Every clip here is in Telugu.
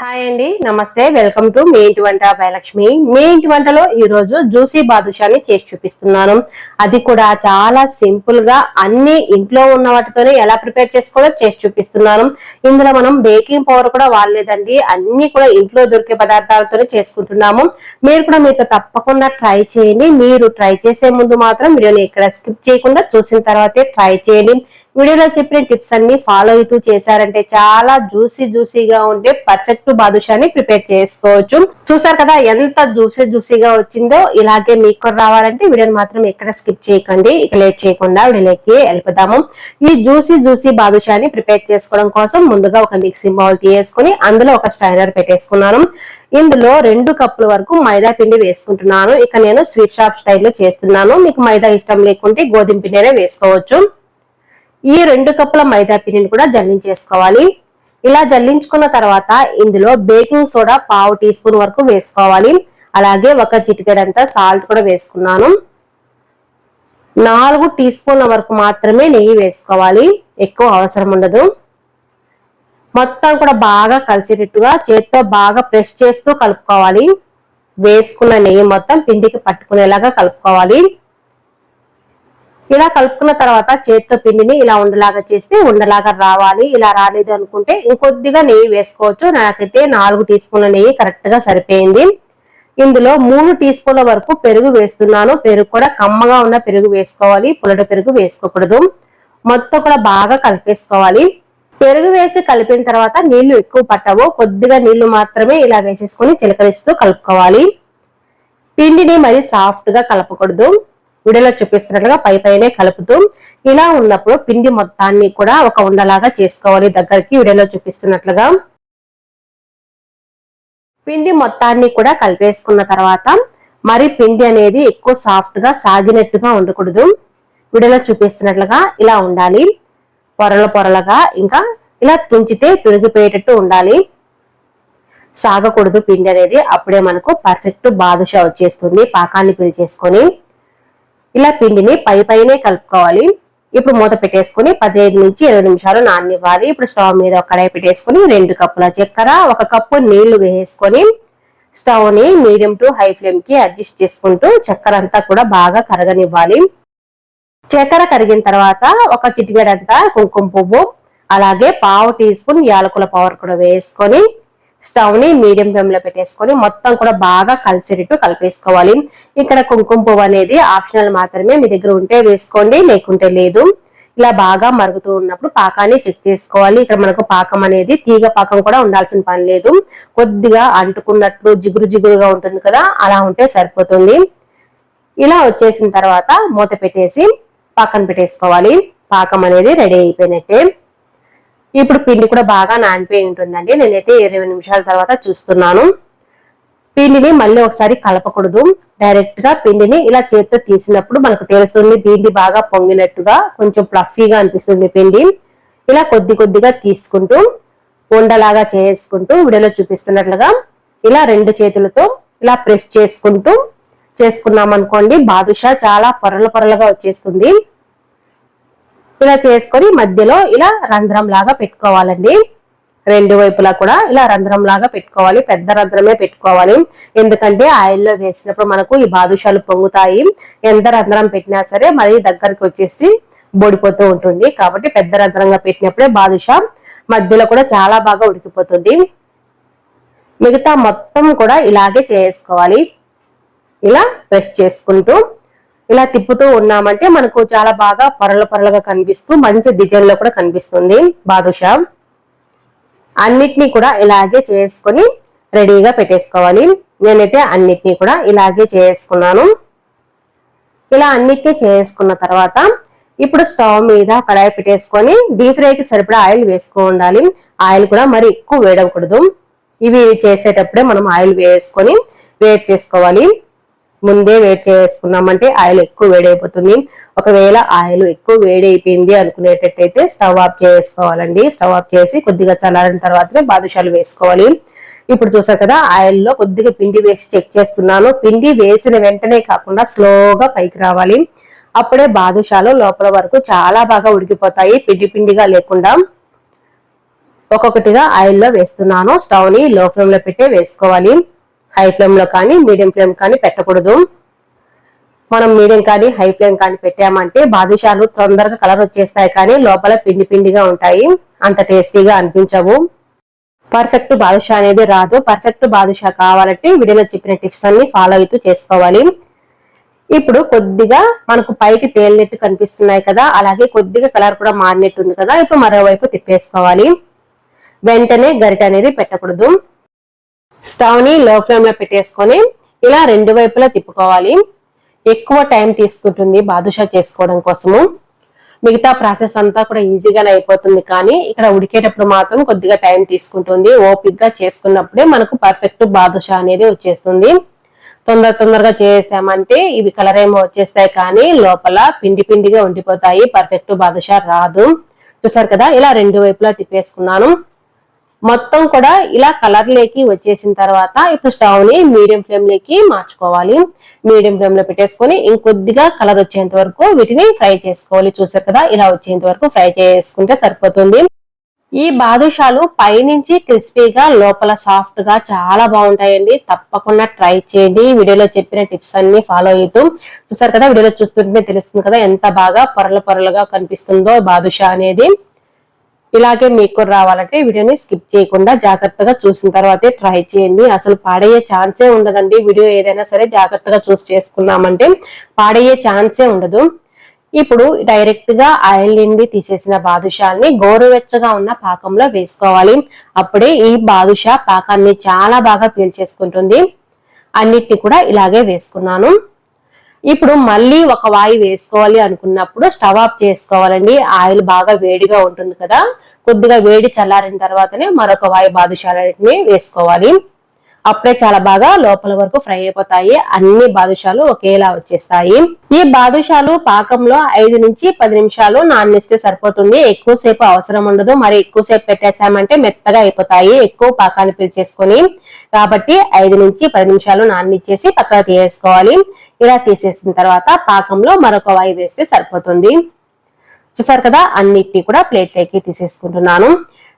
హాయ్ అండి, నమస్తే. వెల్కమ్ టు మీ ఇంటి వంట బై లక్ష్మి. మీ ఇంటి వంటలో ఈ రోజు జ్యూసీ బాదుషాని చేసి చూపిస్తున్నాను. అది కూడా చాలా సింపుల్ గా అన్ని ఇంట్లో ఉన్న వాటితోనే ఎలా ప్రిపేర్ చేసుకోవాలో చేసి చూపిస్తున్నాను. ఇందులో మనం బేకింగ్ పౌడర్ కూడా వాడలేదండి, అన్ని కూడా ఇంట్లో దొరికే పదార్థాలతోనే చేసుకుంటున్నాము. మీరు కూడా మీతో తప్పకుండా ట్రై చేయండి. మీరు ట్రై చేసే ముందు మాత్రం వీడియోని ఇక్కడ స్కిప్ చేయకుండా చూసిన తర్వాతే ట్రై చేయండి. వీడియోలో చెప్పిన టిప్స్ అన్ని ఫాలో అవుతూ చేశారంటే చాలా జ్యూసీగా ఉంటే పర్ఫెక్ట్ బాదుషాని ప్రిపేర్ చేసుకోవచ్చు. చూసారు కదా ఎంత జ్యూసీగా వచ్చిందో. ఇలాగే మీకు కూడా రావాలంటే వీడియోని మాత్రం ఎక్కడ స్కిప్ చేయకండి. ఇక లేట్ చేయకుండా వీడియోలోకి వెళ్ళిపోదాము. ఈ జ్యూసీ బాదుషాని ప్రిపేర్ చేసుకోవడం కోసం ముందుగా ఒక మిక్సింగ్ బౌల్ తీసుకుని అందులో ఒక స్టైనర్ పెట్టేసుకున్నాను. ఇందులో 2 కప్పుల వరకు మైదా పిండి వేసుకుంటున్నాను. ఇక నేను స్వీట్ షాప్ స్టైల్లో చేస్తున్నాను. మీకు మైదా ఇష్టం లేకుంటే గోధుమ పిండినే వేసుకోవచ్చు. ఈ 2 కప్పుల మైదా పిండిని కూడా జల్లించేసుకోవాలి. ఇలా జల్లించుకున్న తర్వాత ఇందులో బేకింగ్ సోడా 1/2 టీ స్పూన్ వరకు వేసుకోవాలి. అలాగే ఒక చిటికెడంత సాల్ట్ కూడా వేసుకున్నాను. 4 టీ స్పూన్ల వరకు మాత్రమే నెయ్యి వేసుకోవాలి, ఎక్కువ అవసరం ఉండదు. మొత్తం కూడా బాగా కలిసేటట్టుగా చేత్తో బాగా ప్రెస్ చేస్తూ కలుపుకోవాలి. వేసుకున్న నెయ్యి మొత్తం పిండికి పట్టుకునేలాగా కలుపుకోవాలి. ఇలా కలుపుకున్న తర్వాత చేత్తో పిండిని ఇలా ఉండలాగా చేస్తే ఉండలాగా రావాలి. ఇలా రాలేదు అనుకుంటే ఇంకొద్దిగా నెయ్యి వేసుకోవచ్చు. నాకైతే 4 టీ స్పూన్ల నెయ్యి కరెక్ట్ గా సరిపోయింది. ఇందులో 3 టీ స్పూన్ల వరకు పెరుగు వేస్తున్నాను. పెరుగు కూడా కమ్మగా ఉన్న పెరుగు వేసుకోవాలి, పుల్లటి పెరుగు వేసుకోకూడదు. మొత్తం కూడా బాగా కలిపేసుకోవాలి. పెరుగు వేసి కలిపిన తర్వాత నీళ్లు ఎక్కువ పట్టవు, కొద్దిగా నీళ్లు మాత్రమే ఇలా వేసేసుకొని చిలకరిస్తూ కలుపుకోవాలి. పిండిని మరి సాఫ్ట్ గా కలపకూడదు. వీడియోలో చూపిస్తున్నట్లుగా పైనే కలుపుతూ ఇలా ఉన్నప్పుడు పిండి మొత్తాన్ని కూడా ఒక ఉండలాగా చేసుకోవాలి దగ్గరికి. వీడియోలో చూపిస్తున్నట్లుగా పిండి మొత్తాన్ని కూడా కలిపేసుకున్న తర్వాత మరి పిండి అనేది ఎక్కువ సాఫ్ట్ గా సాగినట్టుగా ఉండకూడదు. వీడియోలో చూపిస్తున్నట్లుగా ఇలా ఉండాలి, పొరలుగా. ఇంకా ఇలా తుంచితే తురిగిపోయేటట్టు ఉండాలి, సాగకూడదు పిండి అనేది. అప్పుడే మనకు పర్ఫెక్ట్ బాదుషా వచ్చేస్తుంది. పాకాన్ని పీల్చేసుకొని ఇలా పిండిని పైనే కలుపుకోవాలి. ఇప్పుడు మూత పెట్టేసుకుని 15 నుంచి 20 నిమిషాలు నాననివ్వాలి. ఇప్పుడు స్టవ్ మీద ఒక కడాయి పెట్టేసుకుని 2 కప్పుల చక్కెర, 1 కప్పు నీళ్లు వేసుకొని స్టవ్ ని మీడియం టు హై ఫ్లేమ్ కి అడ్జస్ట్ చేసుకుంటూ చక్కెర అంతా కూడా బాగా కరగనివ్వాలి. చక్కెర కరిగిన తర్వాత ఒక చిటికెడంతా కుంకుమ పువ్వు, అలాగే 1/2 టీ స్పూన్ యాలకుల పౌడర్ కూడా వేసుకొని స్టవ్ ని మీడియం ఫ్లేమ్ లో పెట్టేసుకొని మొత్తం కూడా బాగా కలిసేటట్టు కలిపేసుకోవాలి. ఇక్కడ కుంకుమ పువ్వు అనేది ఆప్షనల్ మాత్రమే, మీ దగ్గర ఉంటే వేసుకోండి, లేకుంటే లేదు. ఇలా బాగా మరుగుతూ ఉన్నప్పుడు పాకాన్ని చెక్ చేసుకోవాలి. ఇక్కడ మనకు పాకం అనేది తీగ పాకం కూడా ఉండాల్సిన పని లేదు, కొద్దిగా అంటుకున్నట్లు జిగురుగా ఉంటుంది కదా, అలా ఉంటే సరిపోతుంది. ఇలా వచ్చేసిన తర్వాత మూత పెట్టేసి పక్కన పెట్టేసుకోవాలి. పాకం అనేది రెడీ అయిపోయినట్టే. ఇప్పుడు పిండి కూడా బాగా నానిపోయి ఉంటుందండి. నేనైతే 20 నిమిషాల తర్వాత చూస్తున్నాను. పిండిని మళ్ళీ ఒకసారి కలపకూడదు. డైరెక్ట్ గా పిండిని ఇలా చేత్తో తీసినప్పుడు మనకు తెలుస్తుంది పిండి బాగా పొంగినట్టుగా, కొంచెం ఫ్లఫీగా అనిపిస్తుంది పిండి. ఇలా కొద్దిగా తీసుకుంటూ ఉండలాగా చేసుకుంటూ వీడియోలో చూపిస్తున్నట్లుగా ఇలా 2 చేతులతో ఇలా ప్రెస్ చేసుకున్నాం అనుకోండి, బాదుషా చాలా పొరలుగా వచ్చేస్తుంది. ఇలా చేసుకొని మధ్యలో ఇలా రంధ్రం లాగా పెట్టుకోవాలండి. 2 వైపులా కూడా ఇలా రంధ్రం లాగా పెట్టుకోవాలి. పెద్ద రంధ్రమే పెట్టుకోవాలి, ఎందుకంటే ఆయిల్లో వేసినప్పుడు మనకు ఈ బాదుషాలు పొంగుతాయి. ఎంత రంధ్రం పెట్టినా సరే మరి దగ్గరికి వచ్చేసి బొడిపోతూ ఉంటుంది. కాబట్టి పెద్ద రంధ్రంగా పెట్టినప్పుడే బాదుషా మధ్యలో కూడా చాలా బాగా ఉడికిపోతుంది. మిగతా మొత్తం కూడా ఇలాగే చేసుకోవాలి. ఇలా ప్రెస్ చేసుకుంటూ ఇలా తిప్పుతూ ఉన్నామంటే మనకు చాలా బాగా పొరలుగా కనిపిస్తూ మంచి డిజైన్ లో కూడా కనిపిస్తుంది బాదుషా. అన్నిటినీ కూడా ఇలాగే చేసుకొని రెడీగా పెట్టేసుకోవాలి. నేనైతే అన్నిటినీ కూడా ఇలాగే చేసుకున్నాను. ఇలా అన్నిటినీ చేసుకున్న తర్వాత ఇప్పుడు స్టవ్ మీద కడాయి పెట్టేసుకొని డీప్ ఫ్రైకి సరిపడా ఆయిల్ వేసుకోవాలి. ఆయిల్ కూడా మరి ఎక్కువ వేడవకూడదు. ఇవి చేసేటప్పుడే మనం ఆయిల్ వేసుకొని వేడి చేసుకోవాలి. ముందే వేడి చేసుకున్నామంటే ఆయిల్ ఎక్కువ వేడైపోతుంది. ఒకవేళ ఆయిల్ ఎక్కువ వేడైపోయింది అనుకునేటట్టయితే స్టవ్ ఆఫ్ చేసుకోవాలండి. స్టవ్ ఆఫ్ చేసి కొద్దిగా చల్లారిన తర్వాతనే బాదుషాలు వేసుకోవాలి. ఇప్పుడు చూసారు కదా, ఆయిల్లో కొద్దిగా పిండి వేసి చెక్ చేస్తున్నాను. పిండి వేసిన వెంటనే కాకుండా స్లోగా పైకి రావాలి. అప్పుడే బాదుషాలు లోపల వరకు చాలా బాగా ఉడికిపోతాయి, పిండిగా లేకుండా. ఒక్కొక్కటిగా ఆయిల్లో వేస్తున్నాను. స్టవ్ ని లో ఫ్లేమ్ లో పెట్టే వేసుకోవాలి. హై ఫ్లేమ్ లో కానీ మీడియం ఫ్లేమ్ కానీ పెట్టకూడదు. మనం మీడియం కానీ హై ఫ్లేమ్ కానీ పెట్టామంటే బాదుషాలు తొందరగా కలర్ వచ్చేస్తాయి, కానీ లోపల పిండి పిండిగా ఉంటాయి, అంత టేస్టీగా అనిపించవు. పర్ఫెక్ట్ బాదుషా అనేది రాదు. పర్ఫెక్ట్ బాదుషా కావాలంటే వీడియోలో చెప్పిన టిప్స్ అన్ని ఫాలో అవుతూ చేసుకోవాలి. ఇప్పుడు కొద్దిగా మనకు పైకి తేలినట్టు కనిపిస్తున్నాయి కదా, అలాగే కొద్దిగా కలర్ కూడా మారినట్టు ఉంది కదా. ఇప్పుడు మరోవైపు తిప్పేసుకోవాలి. వెంటనే గరిట అనేది పెట్టకూడదు. స్టవ్ ని లో ఫ్లేమ్ లో పెట్టేసుకొని ఇలా రెండు వైపులా తిప్పుకోవాలి. ఎక్కువ టైం తీసుకుంటుంది బాదుషా చేసుకోవడం కోసము. మిగతా ప్రాసెస్ అంతా కూడా ఈజీగానే అయిపోతుంది, కానీ ఇక్కడ ఉడికేటప్పుడు మాత్రం కొద్దిగా టైం తీసుకుంటుంది. ఓపిక్గా చేసుకున్నప్పుడే మనకు పర్ఫెక్ట్ బాదుషా అనేది వచ్చేస్తుంది. తొందరగా చేసామంటే ఇవి కలర్ ఏమో వచ్చేస్తాయి, కానీ లోపల పిండి పిండిగా ఉండిపోతాయి. పర్ఫెక్ట్ బాదుషా రాదు. చూసారు కదా, ఇలా రెండు వైపులా తిప్పేసుకున్నాను. మొత్తం కూడా ఇలా కలర్ లేకి వచ్చేసిన తర్వాత ఇప్పుడు స్టవ్ ని మీడియం ఫ్లేమ్ లోకి మార్చుకోవాలి. మీడియం ఫ్లేమ్ లో పెట్టేసుకొని ఇంకొద్దిగా కలర్ వచ్చేంత వరకు వీటిని ఫ్రై చేసుకోవాలి. చూసారు కదా, ఇలా వచ్చేంత వరకు ఫ్రై చేసుకుంటే సరిపోతుంది. ఈ బాదుషాలు పైనుంచి క్రిస్పీగా లోపల సాఫ్ట్ గా చాలా బాగుంటాయండి. తప్పకుండా ట్రై చేయండి. వీడియోలో చెప్పిన టిప్స్ అన్ని ఫాలో అవుతూ. చూసారు కదా, వీడియోలో చూస్తుంటే తెలుస్తుంది కదా ఎంత బాగా పొరలుగా కనిపిస్తుందో బాదుషా అనేది. ఇలాగే మీకు రావాలంటే వీడియోని స్కిప్ చేయకుండా జాగ్రత్తగా చూసిన తర్వాతే ట్రై చేయండి. అసలు పాడయ్యే ఛాన్సే ఉండదండి. వీడియో ఏదైనా సరే జాగ్రత్తగా చూస్ చేసుకున్నామంటే పాడయ్యే ఛాన్సే ఉండదు. ఇప్పుడు డైరెక్ట్ గా ఆయిల్ నుండి తీసేసిన బాదుషాల్ని గోరువెచ్చగా ఉన్న పాకంలో వేసుకోవాలి. అప్పుడే ఈ బాదుషా పాకాన్ని చాలా బాగా పీల్చేసుకుంటుంది. అన్నిటిని కూడా ఇలాగే వేసుకున్నాను. ఇప్పుడు మళ్ళీ ఒక వాయి వేసుకోవాలి అనుకున్నప్పుడు స్టవ్ ఆఫ్ చేసుకోవాలండి. ఆయిల్ బాగా వేడిగా ఉంటుంది కదా, కొద్దిగా వేడి చల్లారిన తర్వాతనే మరొక వాయి బాదుషాలని వేసుకోవాలి. అప్పుడే చాలా బాగా లోపల వరకు ఫ్రై అయిపోతాయి. అన్ని బాదుషాలు ఒకేలా వచ్చేస్తాయి. ఈ బాదుషాలు పాకంలో 5 నుంచి 10 నిమిషాలు నాననిస్తే సరిపోతుంది. ఎక్కువసేపు అవసరం ఉండదు. మరి ఎక్కువసేపు పెట్టేసామంటే మెత్తగా అయిపోతాయి, ఎక్కువ పాకాన్ని పీల్చేసుకొని. కాబట్టి 5 నుంచి 10 నిమిషాలు నాననిచ్చేసి పక్కన తీసేసుకోవాలి. ఇలా తీసేసిన తర్వాత పాకంలో మరొక వాయి వేస్తే సరిపోతుంది. చూసారు కదా, అన్నిటిని కూడా ప్లేట్లోకి తీసేసుకుంటున్నాను.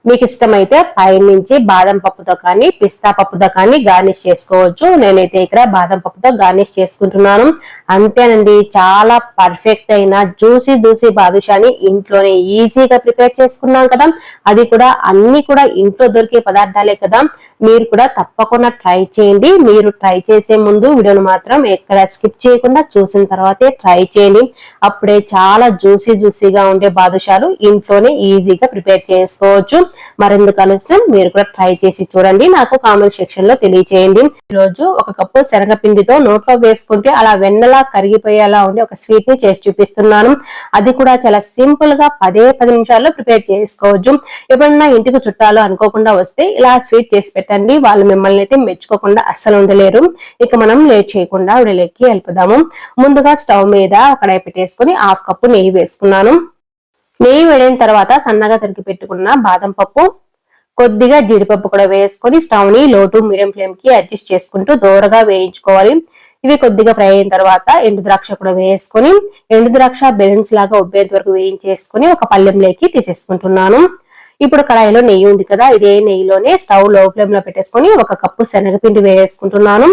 మీకు ఇష్టమైతే పైనుంచి బాదం పప్పుతో కానీ పిస్తా పప్పుతో కానీ గార్నిష్ చేసుకోవచ్చు. నేనైతే ఇక్కడ బాదం పప్పుతో గార్నిష్ చేసుకుంటున్నాను. అంతేనండి, చాలా పర్ఫెక్ట్ అయిన జ్యూసీ బాదుషాని ఇంట్లోనే ఈజీగా ప్రిపేర్ చేసుకున్నాం కదా. అది కూడా అన్ని కూడా ఇంట్లో దొరికే పదార్థాలే కదా. మీరు కూడా తప్పకుండా ట్రై చేయండి. మీరు ట్రై చేసే ముందు వీడియోను మాత్రం ఎక్కడ స్కిప్ చేయకుండా చూసిన తర్వాతే ట్రై చేయండి. అప్పుడే చాలా జ్యూసీగా ఉండే బాదుషాలు ఇంట్లోనే ఈజీగా ప్రిపేర్ చేసుకోవచ్చు. మరెందుకు ఆలస్యం, మీరు కూడా ట్రై చేసి చూడండి. నాకు కామెంట్ సెక్షన్ లో తెలియచేయండి. ఈ రోజు ఒక కప్పు శనగపిండితో నోట్లో వేసుకుంటే అలా వెన్నలా కరిగిపోయేలా ఉండే ఒక స్వీట్ ని చేసి చూపిస్తున్నాను. అది కూడా చాలా సింపుల్ గా 10 నిమిషాల్లో ప్రిపేర్ చేసుకోవచ్చు. ఎప్పుడన్నా ఇంటికి చుట్టాలు అనుకోకుండా వస్తే ఇలా స్వీట్ చేసి పెట్టండి. వాళ్ళు మిమ్మల్ని అయితే మెచ్చుకోకుండా అస్సలు ఉండలేరు. ఇక మనం లేట్ చేయకుండా ఉడలేకి వెళ్ళిపోదాము. ముందుగా స్టవ్ మీద కడాయి పెట్టేసుకుని 1/2 కప్పు నెయ్యి వేసుకున్నాను. నెయ్యి వేడిన తర్వాత సన్నగా తరిగి పెట్టుకున్న బాదం పప్పు, కొద్దిగా జీడిపప్పు కూడా వేసుకొని స్టవ్ ని లో టు మీడియం ఫ్లేమ్ కి అడ్జస్ట్ చేసుకుంటూ దూరగా వేయించుకోవాలి. ఇవి కొద్దిగా ఫ్రై అయిన తర్వాత ఎండు ద్రాక్ష కూడా వేసుకొని ఎండు ద్రాక్ష బెలూన్స్ లాగా ఉబ్బేంత వరకు వేయించేసుకుని ఒక పళ్ళెంలోకి తీసేసుకుంటున్నాను. ఇప్పుడు కడాయిలో నెయ్యి ఉంది కదా, ఇదే నెయ్యిలోనే స్టవ్ లో ఫ్లేమ్ లో పెట్టేసుకొని 1 కప్పు శనగపిండి వేసుకుంటున్నాను.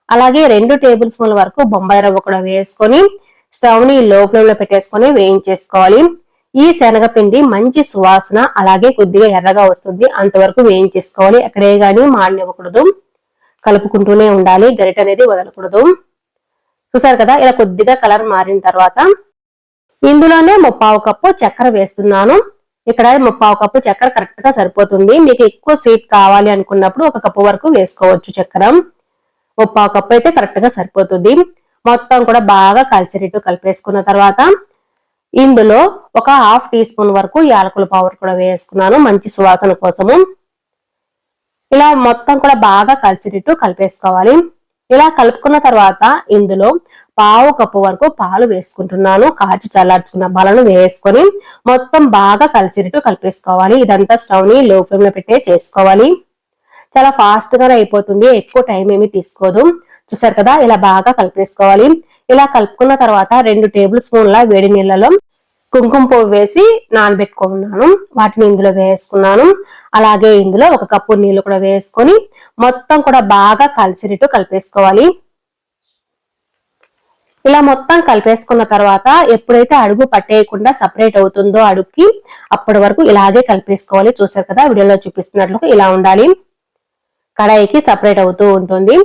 అలాగే 2 టేబుల్ స్పూన్ల వరకు బొంబాయి రవ్వ కూడా వేసుకొని స్టవ్ ని లో ఫ్లేమ్ లో పెట్టేసుకొని వేయించేసుకోవాలి. ఈ శనగపిండి మంచి సువాసన అలాగే కొద్దిగా ఎర్రగా వస్తుంది, అంతవరకు వేయించేసుకోవాలి. ఎక్కడే గానీ మాడనివ్వకూడదు, కలుపుకుంటూనే ఉండాలి, గరిట అనేది వదలకూడదు. చూసారు కదా, ఇలా కొద్దిగా కలర్ మారిన తర్వాత ఇందులోనే 1/4 కప్పు చక్కెర వేస్తున్నాను. ఇక్కడ 1/4 కప్పు చక్కెర కరెక్ట్ గా సరిపోతుంది. మీకు ఎక్కువ స్వీట్ కావాలి అనుకున్నప్పుడు 1 కప్పు వరకు వేసుకోవచ్చు చక్కెర. 1/4 కప్పు అయితే కరెక్ట్ గా సరిపోతుంది. మొత్తం కూడా బాగా కలిసేటట్టు కలిపేసుకున్న తర్వాత ఇందులో ఒక 1/2 టీ స్పూన్ వరకు యాలకుల పౌడర్ కూడా వేసుకున్నాను, మంచి సువాసన కోసము. ఇలా మొత్తం కూడా బాగా కలిసేటట్టు కలిపేసుకోవాలి. ఇలా కలుపుకున్న తర్వాత ఇందులో 1/2 కప్పు వరకు పాలు వేసుకుంటున్నాను. కాచి చల్లార్చుకున్న పాలను వేసుకొని మొత్తం బాగా కలిసేటట్టు కలిపేసుకోవాలి. ఇదంతా స్టవ్ ని లో ఫ్లేమ్ లో పెట్టే చేసుకోవాలి. చాలా ఫాస్ట్ గా అయిపోతుంది, ఎక్కువ టైం ఏమి తీసుకోదు. చూసారు కదా, ఇలా బాగా కలిపేసుకోవాలి. ఇలా కలుపుకున్న తర్వాత 2 టేబుల్ స్పూన్ల వేడి నీళ్ళలో కుంకుమ పువ్వు వేసి నానబెట్టుకున్నాను. వాటిని ఇందులో వేసుకున్నాను. అలాగే ఇందులో 1 కప్పు నీళ్లు కూడా వేసుకొని మొత్తం కూడా బాగా కలిసేటట్టు కలిపేసుకోవాలి. ఇలా మొత్తం కలిపేసుకున్న తర్వాత ఎప్పుడైతే అడుగు పట్టేయకుండా సపరేట్ అవుతుందో అడుగుకి అప్పటి వరకు ఇలాగే కలిపేసుకోవాలి. చూసారు కదా వీడియోలో చూపిస్తున్నట్లుగా ఇలా ఉండాలి. కడాయికి సపరేట్ అవుతూ ఉంటుంది.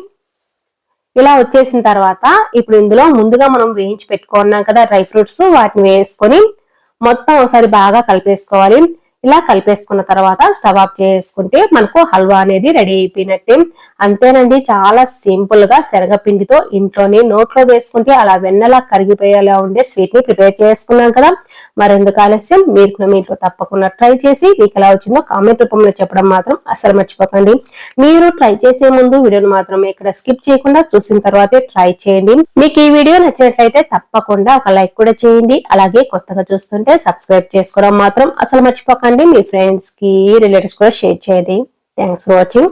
ఇలా వచ్చేసిన తర్వాత ఇప్పుడు ఇందులో ముందుగా మనం వేయించి పెట్టుకున్నాం కదా డ్రై ఫ్రూట్స్, వాటిని వేసుకొని మొత్తం ఒకసారి బాగా కలిపేసుకోవాలి. ఇలా కలిపేసుకున్న తర్వాత స్టవ్ ఆఫ్ చేసుకుంటే మనకు హల్వా అనేది రెడీ అయిపోయినట్టే. అంతేనండి, చాలా సింపుల్ గా శనగపిండితో ఇంట్లోనే నోట్లో వేసుకుంటే అలా వెన్నలా కరిగిపోయేలా ఉండే స్వీట్ ని ప్రిపేర్ చేసుకున్నాం కదా. మరెందుకు ఆలస్యం, మీరు మీ ఇంట్లో తప్పకుండా ట్రై చేసి మీకు ఎలా వచ్చిందో కామెంట్ రూపంలో చెప్పడం మాత్రం అసలు మర్చిపోకండి. మీరు ట్రై చేసే ముందు వీడియోని మాత్రం ఇక్కడ స్కిప్ చేయకుండా చూసిన తర్వాతే ట్రై చేయండి. మీకు ఈ వీడియో నచ్చినట్లయితే తప్పకుండా ఒక లైక్ కూడా చేయండి. అలాగే కొత్తగా చూస్తుంటే సబ్స్క్రైబ్ చేసుకోవడం మాత్రం అసలు మర్చిపోకండి. మీ ఫ్రెండ్స్ కి రిలేటివ్స్ కూడా షేర్ చేయండి. Thanks for watching.